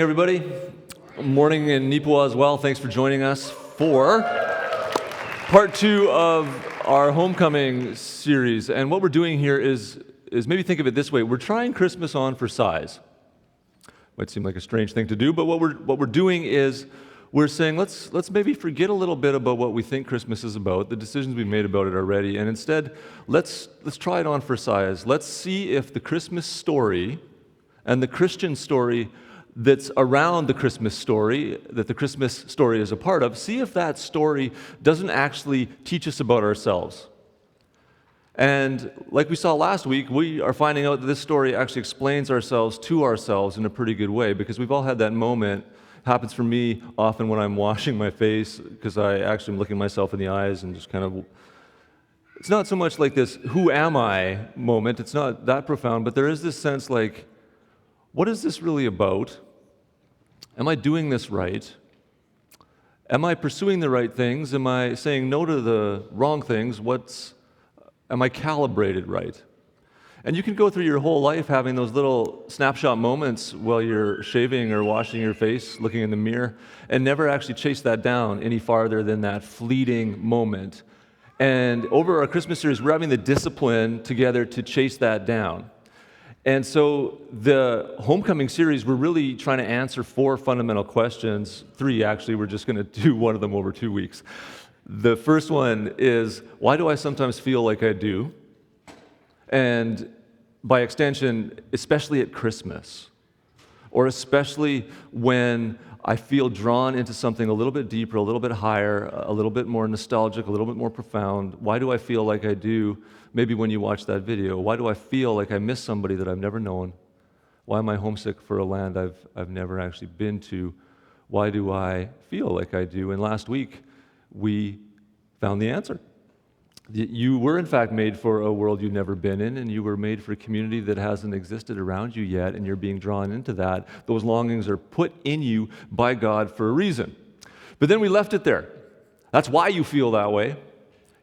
everybody. Morning in Nipawa as well. Thanks for joining us for part 2 of our homecoming series. And what we're doing here is maybe think of it this way. We're trying Christmas on for size. Might seem like a strange thing to do, but what we're doing is we're saying let's maybe forget a little bit about what we think Christmas is about, the decisions we've made about it already, and instead let's try it on for size. Let's see if the Christmas story and the Christian story that's around the Christmas story, that the Christmas story is a part of, see if that story doesn't actually teach us about ourselves. And like we saw last week, we are finding out that this story actually explains ourselves to ourselves in a pretty good way, because we've all had that moment. It happens for me often when I'm washing my face, because I actually am looking myself in the eyes and just kind of, it's not so much like this who am I moment, it's not that profound, but there is this sense like, what is this really about? Am I doing this right? Am I pursuing the right things? Am I saying no to the wrong things? Am I calibrated right? And you can go through your whole life having those little snapshot moments while you're shaving or washing your face, looking in the mirror, and never actually chase that down any farther than that fleeting moment. And over our Christmas series, we're having the discipline together to chase that down. And so the homecoming series, we're really trying to answer 4 fundamental questions. 3, actually. We're just going to do one of them over 2 weeks. The first one is, why do I sometimes feel like I do? And by extension, especially at Christmas, or especially when I feel drawn into something a little bit deeper, a little bit higher, a little bit more nostalgic, a little bit more profound. Why do I feel like I do? Maybe when you watch that video, why do I feel like I miss somebody that I've never known? Why am I homesick for a land I've never actually been to? Why do I feel like I do? And last week, we found the answer. You were, in fact, made for a world you've never been in, and you were made for a community that hasn't existed around you yet, and you're being drawn into that. Those longings are put in you by God for a reason. But then we left it there. That's why you feel that way.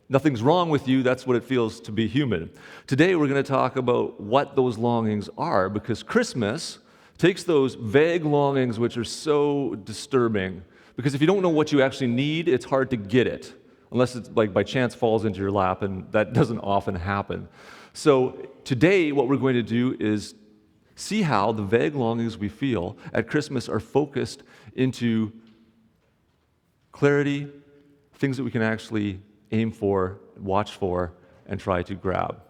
Nothing's wrong with you. That's what it feels to be human. Today, we're going to talk about what those longings are, because Christmas takes those vague longings, which are so disturbing, because if you don't know what you actually need, it's hard to get it, unless it's like by chance falls into your lap, and that doesn't often happen. So today, what we're going to do is see how the vague longings we feel at Christmas are focused into clarity, things that we can actually aim for, watch for, and try to grab.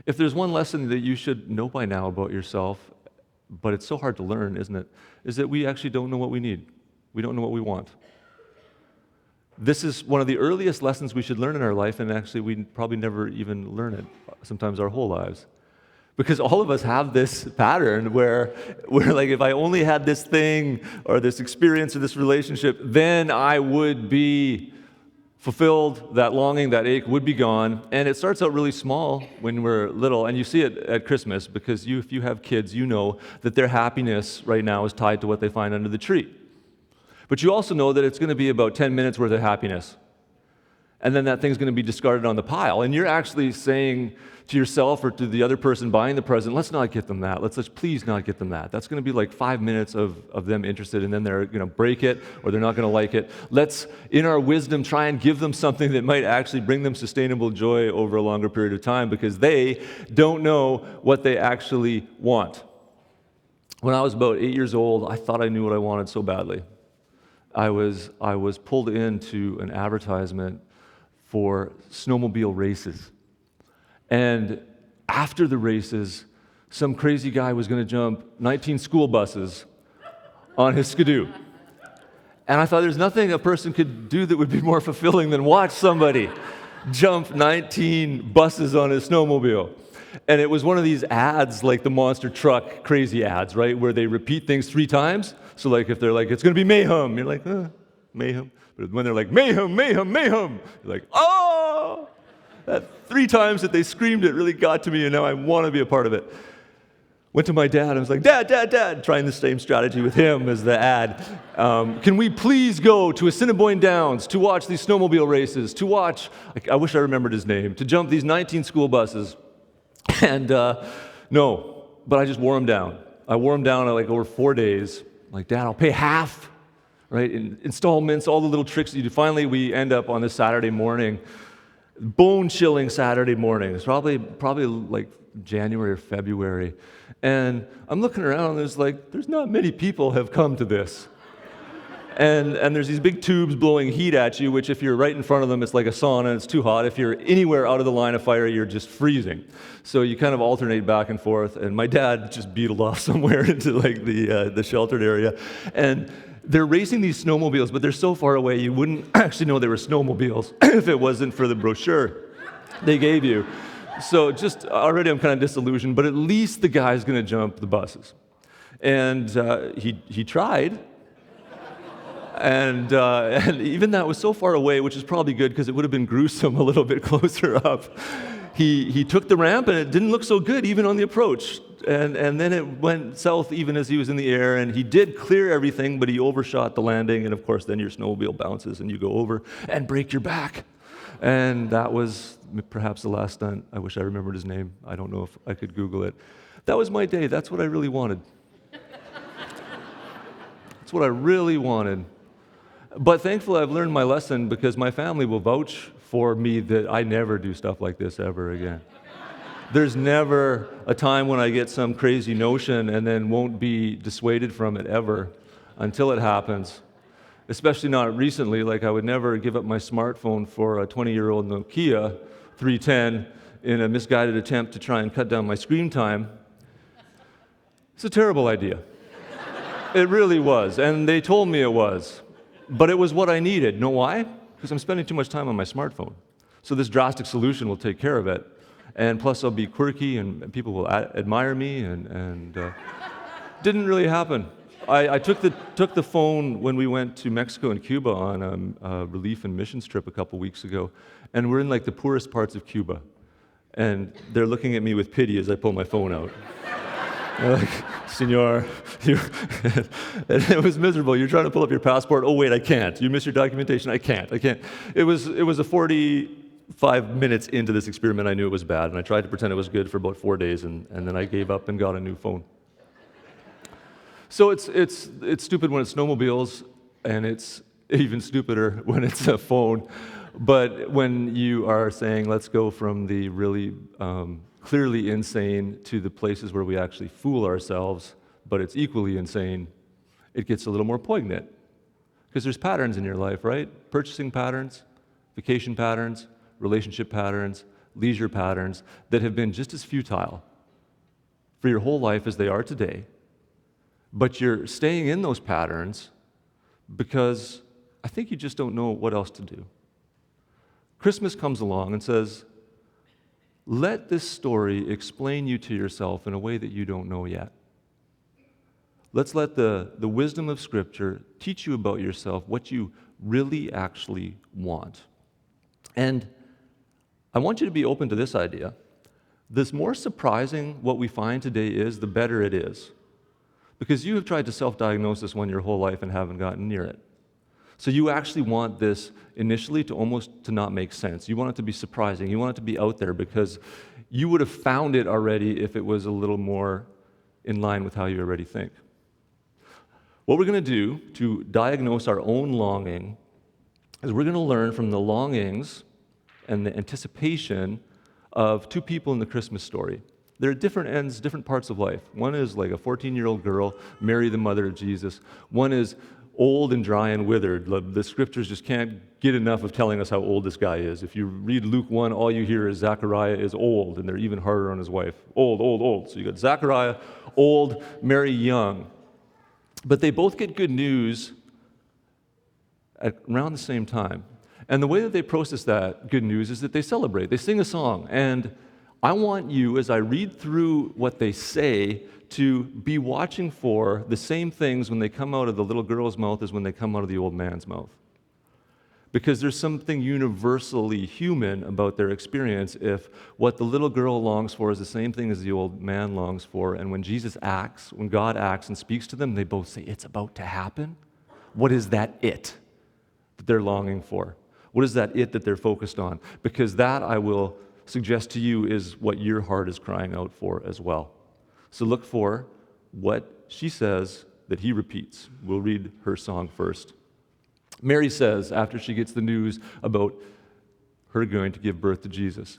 If there's one lesson that you should know by now about yourself, but it's so hard to learn, isn't it, is that we actually don't know what we need. We don't know what we want. This is one of the earliest lessons we should learn in our life, and actually we probably never even learn it, sometimes our whole lives. Because all of us have this pattern where we're like, if I only had this thing or this experience or this relationship, then I would be fulfilled, that longing, that ache would be gone. And it starts out really small when we're little, and you see it at Christmas, because if you have kids, you know that their happiness right now is tied to what they find under the tree. But you also know that it's going to be about 10 minutes worth of happiness. And then that thing's going to be discarded on the pile. And you're actually saying to yourself or to the other person buying the present, let's not get them that. Let's please not get them that. That's going to be like 5 minutes of them interested, and then they're going to break it or they're not going to like it. Let's, in our wisdom, try and give them something that might actually bring them sustainable joy over a longer period of time, because they don't know what they actually want. When I was about 8 years old, I thought I knew what I wanted so badly. I was pulled into an advertisement for snowmobile races. And after the races, some crazy guy was going to jump 19 school buses on his skidoo. And I thought there's nothing a person could do that would be more fulfilling than watch somebody jump 19 buses on his snowmobile. And it was one of these ads, like the monster truck crazy ads, right, where they repeat things 3 times. So like if they're like, it's going to be mayhem, you're like, mayhem. But when they're like, mayhem, mayhem, mayhem, you're like, oh! That 3 times that they screamed it really got to me, and now I want to be a part of it. Went to my dad, I was like, Dad, trying the same strategy with him as the ad. Can we please go to Assiniboine Downs to watch these snowmobile races, to watch, I wish I remembered his name, to jump these 19 school buses. And no, but I just wore him down. I wore them down like over 4 days. I'm like, Dad, I'll pay half, right? In installments, all the little tricks that you do. Finally, we end up on this Saturday morning, bone-chilling Saturday morning. It's probably like January or February. And I'm looking around, and there's not many people have come to this. And there's these big tubes blowing heat at you, which if you're right in front of them, it's like a sauna, and it's too hot. If you're anywhere out of the line of fire, you're just freezing. So you kind of alternate back and forth. And my dad just beetled off somewhere into like the sheltered area. And they're racing these snowmobiles, but they're so far away, you wouldn't actually know they were snowmobiles if it wasn't for the brochure they gave you. So just already I'm kind of disillusioned, but at least the guy's going to jump the buses. And he tried. And even that was so far away, which is probably good because it would have been gruesome a little bit closer up. He took the ramp, and it didn't look so good even on the approach. And then it went south even as he was in the air, and he did clear everything, but he overshot the landing, and of course then your snowmobile bounces and you go over and break your back. And that was perhaps the last stunt. I wish I remembered his name. I don't know if I could Google it. That was my day. That's what I really wanted. That's what I really wanted. But thankfully, I've learned my lesson because my family will vouch for me that I never do stuff like this ever again. There's never a time when I get some crazy notion and then won't be dissuaded from it ever until it happens. Especially not recently, like I would never give up my smartphone for a 20-year-old Nokia 310 in a misguided attempt to try and cut down my screen time. It's a terrible idea. It really was, and they told me it was. But it was what I needed. Know why? Because I'm spending too much time on my smartphone. So this drastic solution will take care of it. And plus I'll be quirky and people will admire me and didn't really happen. I took the phone when we went to Mexico and Cuba on a relief and missions trip a couple weeks ago. And we're in like the poorest parts of Cuba. And they're looking at me with pity as I pull my phone out. They're like, Senor, and it was miserable. You're trying to pull up your passport. Oh, wait, I can't. You missed your documentation. I can't. It was a 45 minutes into this experiment. I knew it was bad, and I tried to pretend it was good for about 4 days, and then I gave up and got a new phone. So it's stupid when it's snowmobiles, and it's even stupider when it's a phone. But when you are saying, let's go from the really clearly insane to the places where we actually fool ourselves, but it's equally insane, it gets a little more poignant. Because there's patterns in your life, right? Purchasing patterns, vacation patterns, relationship patterns, leisure patterns that have been just as futile for your whole life as they are today. But you're staying in those patterns because I think you just don't know what else to do. Christmas comes along and says, let this story explain you to yourself in a way that you don't know yet. Let's let the wisdom of Scripture teach you about yourself, what you really actually want. And I want you to be open to this idea. The more surprising what we find today is, the better it is. Because you have tried to self-diagnose this one your whole life and haven't gotten near it. So you actually want this initially to almost to not make sense. You want it to be surprising. You want it to be out there because you would have found it already if it was a little more in line with how you already think. What we're going to do to diagnose our own longing is we're going to learn from the longings and the anticipation of two people in the Christmas story. They're at different ends, different parts of life. One is like a 14-year-old girl, Mary, the mother of Jesus. One is old and dry and withered. The scriptures just can't get enough of telling us how old this guy is. If you read Luke 1, all you hear is Zechariah is old, and they're even harder on his wife. Old, old, old. So you got Zechariah, old, Mary, young. But they both get good news at around the same time. And the way that they process that good news is that they celebrate. They sing a song. And I want you, as I read through what they say, to be watching for the same things when they come out of the little girl's mouth as when they come out of the old man's mouth. Because there's something universally human about their experience if what the little girl longs for is the same thing as the old man longs for, and when Jesus acts, when God acts and speaks to them, they both say, it's about to happen. What is that it that they're longing for? What is that it that they're focused on? Because that, I will suggest to you, is what your heart is crying out for as well. So look for what she says that he repeats. We'll read her song first. Mary says, after she gets the news about her going to give birth to Jesus,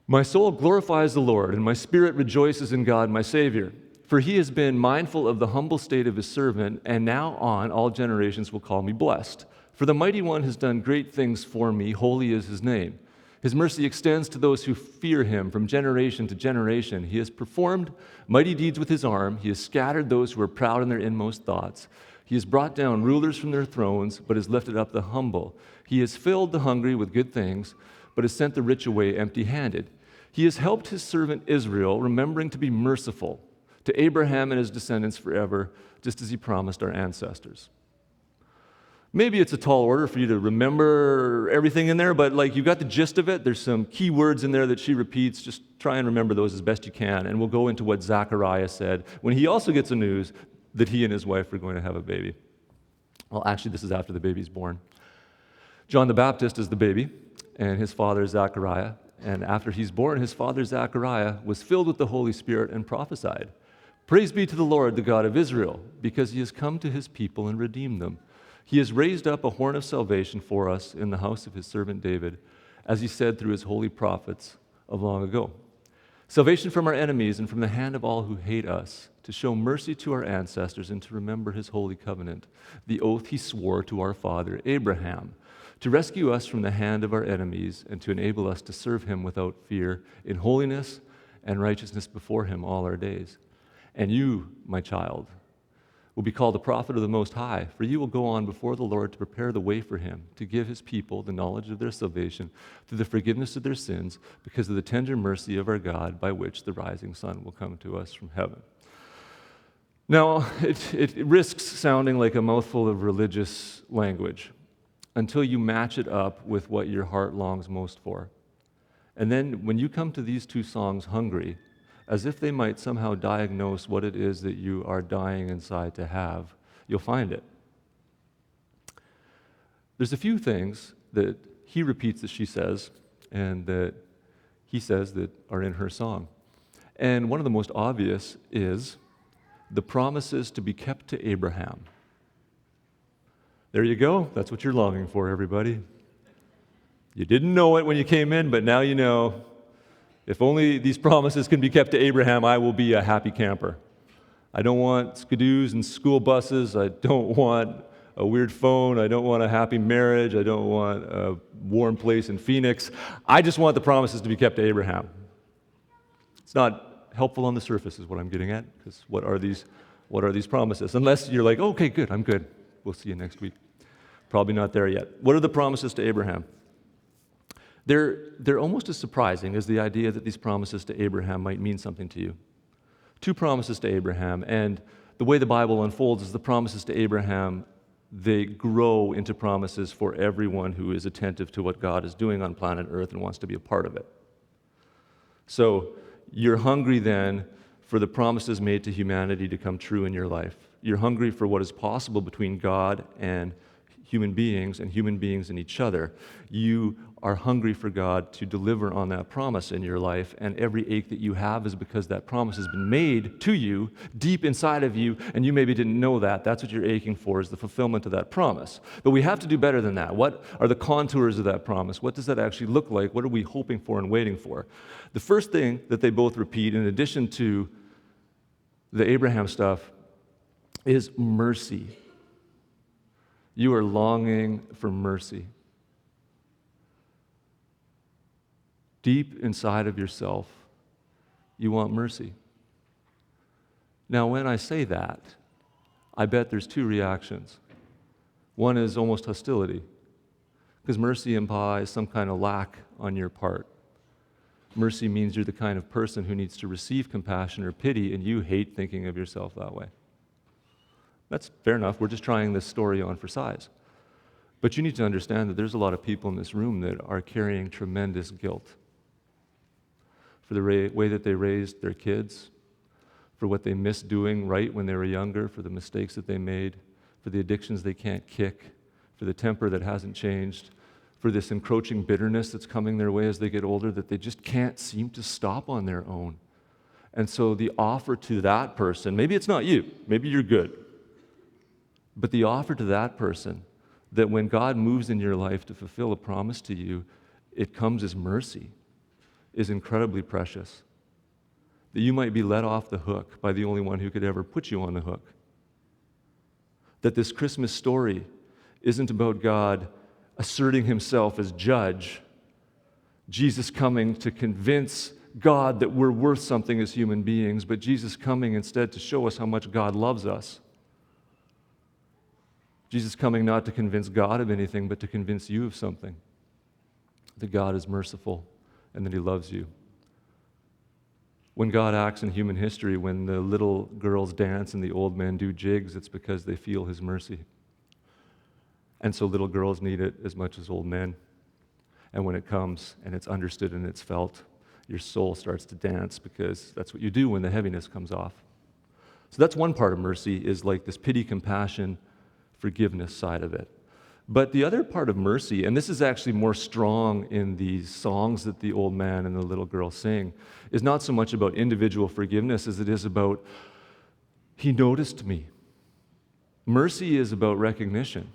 "My soul glorifies the Lord, and my spirit rejoices in God, my Savior. For he has been mindful of the humble state of his servant, and now on all generations will call me blessed. For the Mighty One has done great things for me, holy is his name. His mercy extends to those who fear him from generation to generation. He has performed mighty deeds with his arm. He has scattered those who are proud in their inmost thoughts. He has brought down rulers from their thrones, but has lifted up the humble. He has filled the hungry with good things, but has sent the rich away empty-handed. He has helped his servant Israel, remembering to be merciful to Abraham and his descendants forever, just as he promised our ancestors." Maybe it's a tall order for you to remember everything in there, but you got the gist of it. There's some key words in there that she repeats. Just try and remember those as best you can. And we'll go into what Zechariah said when he also gets the news that he and his wife are going to have a baby. Well, actually, this is after the baby's born. John the Baptist is the baby, and his father is Zechariah. And after he's born, his father Zechariah was filled with the Holy Spirit and prophesied, "Praise be to the Lord, the God of Israel, because he has come to his people and redeemed them. He has raised up a horn of salvation for us in the house of his servant David, as he said through his holy prophets of long ago. Salvation from our enemies and from the hand of all who hate us, to show mercy to our ancestors and to remember his holy covenant, the oath he swore to our father Abraham, to rescue us from the hand of our enemies and to enable us to serve him without fear, in holiness and righteousness before him all our days. And you, my child, will be called the prophet of the Most High, for you will go on before the Lord to prepare the way for him, to give his people the knowledge of their salvation through the forgiveness of their sins, because of the tender mercy of our God, by which the rising sun will come to us from heaven." Now, it risks sounding like a mouthful of religious language until you match it up with what your heart longs most for. And then when you come to these two songs, hungry, as if they might somehow diagnose what it is that you are dying inside to have, you'll find it. There's a few things that he repeats that she says, and that he says that are in her song. And one of the most obvious is the promises to be kept to Abraham. There you go. That's what you're longing for, everybody. You didn't know it when you came in, but now you know. If only these promises can be kept to Abraham, I will be a happy camper. I don't want skidoos and school buses. I don't want a weird phone. I don't want a happy marriage. I don't want a warm place in Phoenix. I just want the promises to be kept to Abraham. It's not helpful on the surface is what I'm getting at, because what are these promises? Unless you're like, okay, good, I'm good. We'll see you next week. Probably not there yet. What are the promises to Abraham? They're almost as surprising as the idea that these promises to Abraham might mean something to you. Two promises to Abraham, and the way the Bible unfolds is the promises to Abraham, they grow into promises for everyone who is attentive to what God is doing on planet Earth and wants to be a part of it. So you're hungry then for the promises made to humanity to come true in your life. You're hungry for what is possible between God and human beings and each other. You are hungry for God to deliver on that promise in your life, and every ache that you have is because that promise has been made to you deep inside of you, and you maybe didn't know that. That's what you're aching for, is the fulfillment of that promise. But we have to do better than that. What are the contours of that promise? What does that actually look like? What are we hoping for and waiting for? The first thing that they both repeat, in addition to the Abraham stuff, is mercy. You are longing for mercy. Deep inside of yourself, you want mercy. Now, when I say that, I bet there's two reactions. One is almost hostility, because mercy implies some kind of lack on your part. Mercy means you're the kind of person who needs to receive compassion or pity, and you hate thinking of yourself that way. That's fair enough. We're just trying this story on for size. But you need to understand that there's a lot of people in this room that are carrying tremendous guilt for the way that they raised their kids, for what they missed doing right when they were younger, for the mistakes that they made, for the addictions they can't kick, for the temper that hasn't changed, for this encroaching bitterness that's coming their way as they get older that they just can't seem to stop on their own. And so the offer to that person, maybe it's not you, maybe you're good, but the offer to that person that when God moves in your life to fulfill a promise to you, it comes as mercy, is incredibly precious. That you might be let off the hook by the only one who could ever put you on the hook. That this Christmas story isn't about God asserting himself as judge, Jesus coming to convince God that we're worth something as human beings, but Jesus coming instead to show us how much God loves us. Jesus coming not to convince God of anything, but to convince you of something. That God is merciful and that he loves you. When God acts in human history, when the little girls dance and the old men do jigs, it's because they feel his mercy. And so little girls need it as much as old men. And when it comes and it's understood and it's felt, your soul starts to dance because that's what you do when the heaviness comes off. So that's one part of mercy, is like this pity, compassion, forgiveness side of it. But the other part of mercy, and this is actually more strong in these songs that the old man and the little girl sing, is not so much about individual forgiveness as it is about, he noticed me. Mercy is about recognition.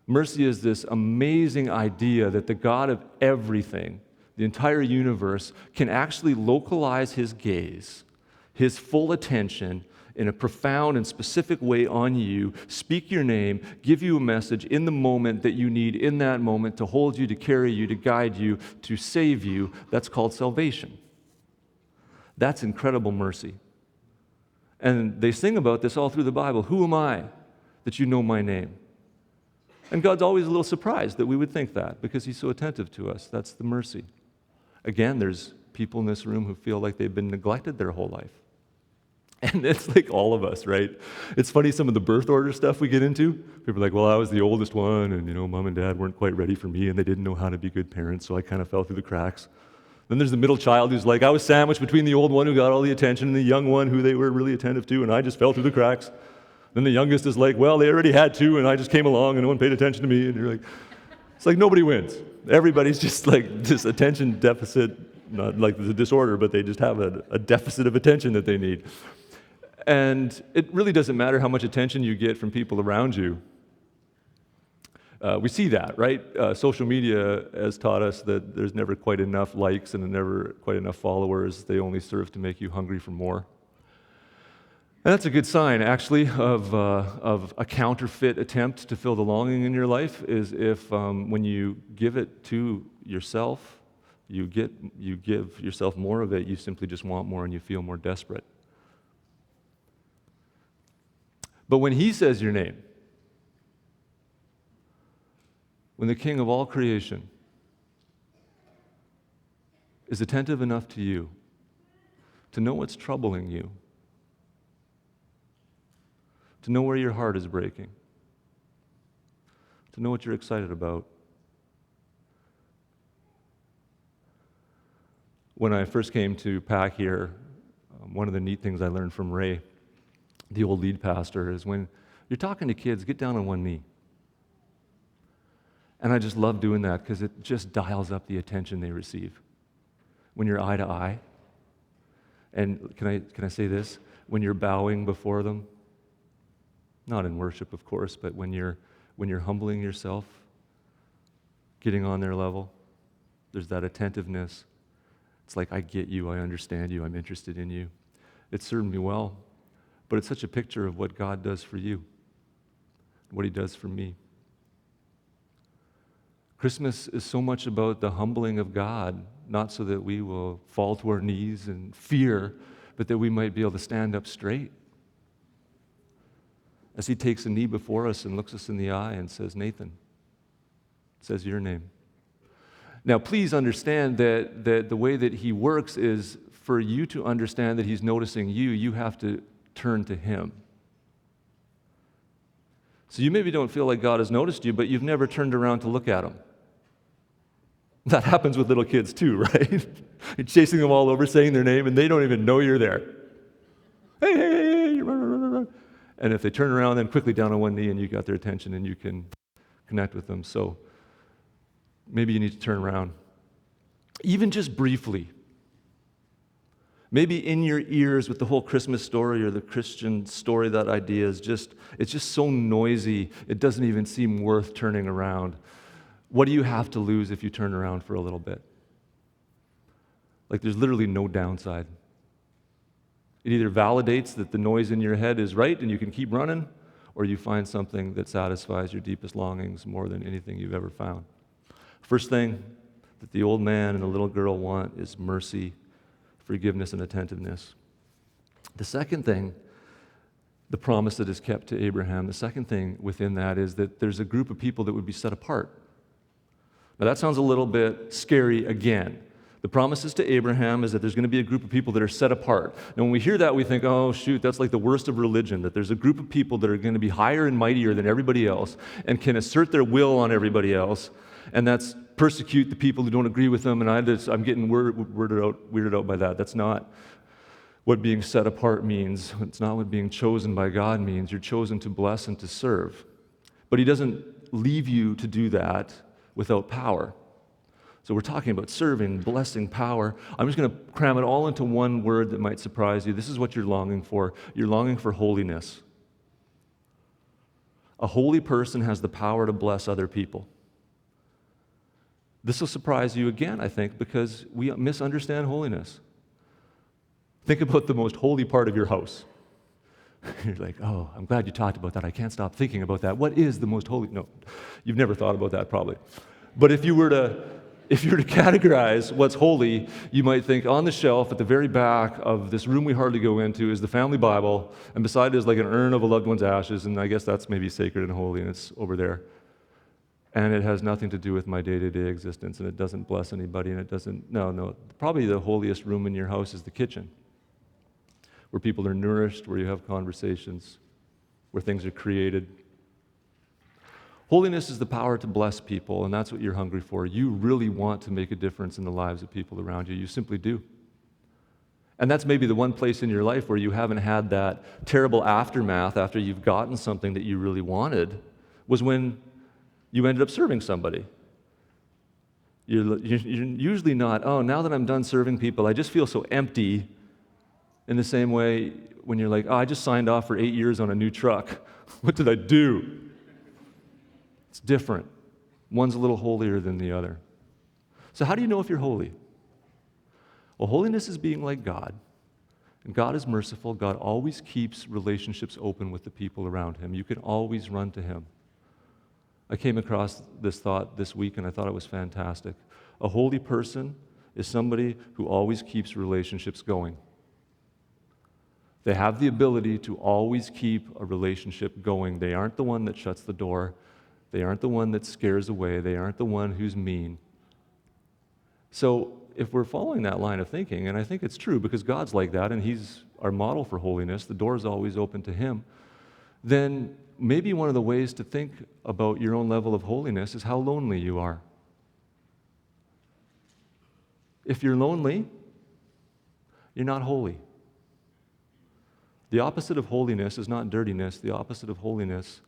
Mercy is this amazing idea that the God of everything, the entire universe, can actually localize his gaze, his full attention, in a profound and specific way on you, speak your name, give you a message in the moment that you need in that moment to hold you, to carry you, to guide you, to save you. That's called salvation. That's incredible mercy. And they sing about this all through the Bible. Who am I that you know my name? And God's always a little surprised that we would think that because he's so attentive to us. That's the mercy. Again, there's people in this room who feel like they've been neglected their whole life. And it's like all of us, right? It's funny, some of the birth order stuff we get into. People are like, well, I was the oldest one, and mom and dad weren't quite ready for me, and they didn't know how to be good parents, so I kind of fell through the cracks. Then there's the middle child who's like, I was sandwiched between the old one who got all the attention and the young one who they were really attentive to, and I just fell through the cracks. Then the youngest is like, well, they already had two, and I just came along, and no one paid attention to me. And you're like, it's like nobody wins. Everybody's just like this attention deficit, not like the disorder, but they just have a deficit of attention that they need. And it really doesn't matter how much attention you get from people around you. We see that, right? Social media has taught us that there's never quite enough likes and never quite enough followers. They only serve to make you hungry for more. And that's a good sign, actually, of a counterfeit attempt to fill the longing in your life, is if when you give it to yourself, you give yourself more of it, you simply just want more and you feel more desperate. But when he says your name, when the King of all creation is attentive enough to you to know what's troubling you, to know where your heart is breaking, to know what you're excited about. When I first came to PAC here, one of the neat things I learned from Ray, the old lead pastor, is when you're talking to kids, get down on one knee. And I just love doing that because it just dials up the attention they receive. When you're eye to eye, and can I say this? When you're bowing before them, not in worship, of course, but when you're humbling yourself, getting on their level, there's that attentiveness. It's like, I get you, I understand you, I'm interested in you. It served me well. But it's such a picture of what God does for you, what he does for me. Christmas is so much about the humbling of God, not so that we will fall to our knees in fear, but that we might be able to stand up straight. As he takes a knee before us and looks us in the eye and says, Nathan, says your name. Now, please understand that the way that he works is for you to understand that he's noticing you, you have to turn to him. So you maybe don't feel like God has noticed you, but you've never turned around to look at him. That happens with little kids too, right? You're chasing them all over, saying their name, and they don't even know you're there. Hey, hey, hey, hey, run, run, run, run. And if they turn around, then quickly down on one knee and you got their attention and you can connect with them. So maybe you need to turn around. Even just briefly. Maybe in your ears with the whole Christmas story or the Christian story, that idea is it's just so noisy, it doesn't even seem worth turning around. What do you have to lose if you turn around for a little bit? Like, there's literally no downside. It either validates that the noise in your head is right and you can keep running, or you find something that satisfies your deepest longings more than anything you've ever found. First thing that the old man and the little girl want is mercy, forgiveness, and attentiveness. The second thing, the promise that is kept to Abraham, the second thing within that is that there's a group of people that would be set apart. Now that sounds a little bit scary again. The promises to Abraham is that there's going to be a group of people that are set apart. And when we hear that, we think, oh, shoot, that's like the worst of religion, that there's a group of people that are going to be higher and mightier than everybody else and can assert their will on everybody else, and that's persecute the people who don't agree with them, and I'm getting weirded out by that. That's not what being set apart means. It's not what being chosen by God means. You're chosen to bless and to serve. But he doesn't leave you to do that without power. So we're talking about serving, blessing, power. I'm just going to cram it all into one word that might surprise you. This is what you're longing for. You're longing for holiness. A holy person has the power to bless other people. This will surprise you again, I think, because we misunderstand holiness. Think about the most holy part of your house. You're like, oh, I'm glad you talked about that. I can't stop thinking about that. What is the most holy? No, you've never thought about that probably. But if you were to categorize what's holy, you might think on the shelf at the very back of this room we hardly go into is the family Bible, and beside it is like an urn of a loved one's ashes, and I guess that's maybe sacred and holy, and it's over there. And it has nothing to do with my day-to-day existence, and it doesn't bless anybody, and it doesn't, no. Probably the holiest room in your house is the kitchen, where people are nourished, where you have conversations, where things are created. Holiness is the power to bless people, and that's what you're hungry for. You really want to make a difference in the lives of people around you. You simply do. And that's maybe the one place in your life where you haven't had that terrible aftermath after you've gotten something that you really wanted, was when you ended up serving somebody. You're usually not, oh, now that I'm done serving people, I just feel so empty, in the same way when you're like, oh, I just signed off for 8 years on a new truck. What did I do? It's different. One's a little holier than the other. So how do you know if you're holy? Well, holiness is being like God. And God is merciful. God always keeps relationships open with the people around him. You can always run to him. I came across this thought this week, and I thought it was fantastic. A holy person is somebody who always keeps relationships going. They have the ability to always keep a relationship going. They aren't the one that shuts the door. They aren't the one that scares away. They aren't the one who's mean. So if we're following that line of thinking, and I think it's true because God's like that and he's our model for holiness, the door is always open to him, then maybe one of the ways to think about your own level of holiness is how lonely you are. If you're lonely, you're not holy. The opposite of holiness is not dirtiness. The opposite of holiness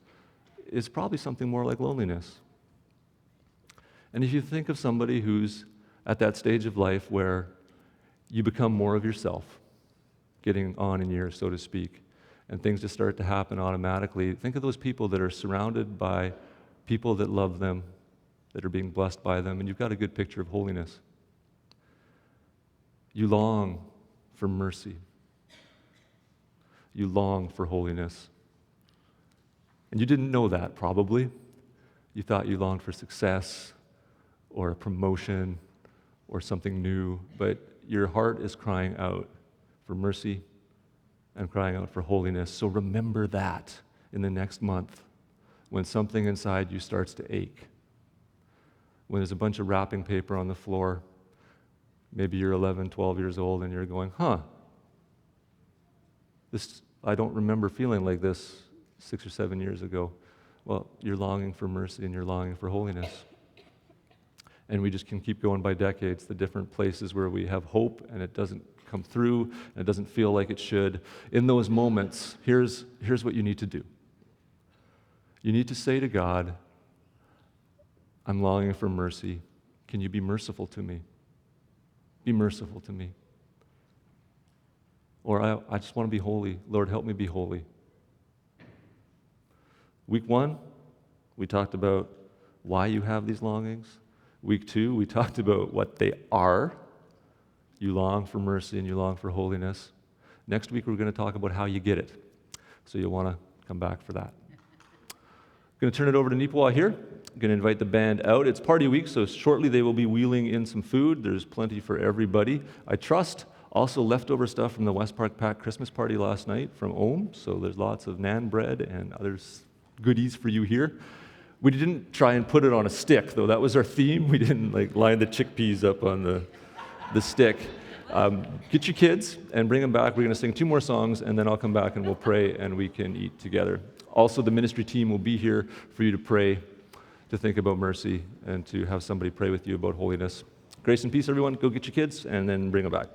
is probably something more like loneliness. And if you think of somebody who's at that stage of life where you become more of yourself, getting on in years, so to speak, and things just start to happen automatically, think of those people that are surrounded by people that love them, that are being blessed by them, and you've got a good picture of holiness. You long for mercy. You long for holiness. And you didn't know that, probably. You thought you longed for success or a promotion or something new, but your heart is crying out for mercy and crying out for holiness. So remember that in the next month when something inside you starts to ache. When there's a bunch of wrapping paper on the floor, maybe you're 11, 12 years old and you're going, I don't remember feeling like this 6 or 7 years ago. Well, you're longing for mercy and you're longing for holiness. And we just can keep going by decades, the different places where we have hope and it doesn't come through and it doesn't feel like it should. In those moments, here's what you need to do. You need to say to God, I'm longing for mercy. Can you be merciful to me? Be merciful to me. or I just want to be holy. Lord, help me be holy. Week 1, we talked about why you have these longings. Week 2, we talked about what they are. You long for mercy and you long for holiness. Next week, we're going to talk about how you get it. So you'll want to come back for that. I'm going to turn it over to Nipawa here. I'm going to invite the band out. It's party week, so shortly they will be wheeling in some food. There's plenty for everybody. I trust also leftover stuff from the West Park Pack Christmas party last night from Ohm. So there's lots of naan bread and other goodies for you here. We didn't try and put it on a stick, though. That was our theme. We didn't line the chickpeas up on the stick. Get your kids and bring them back. We're going to sing 2 more songs, and then I'll come back and we'll pray and we can eat together. Also, the ministry team will be here for you to pray, to think about mercy, and to have somebody pray with you about holiness. Grace and peace, everyone. Go get your kids and then bring them back.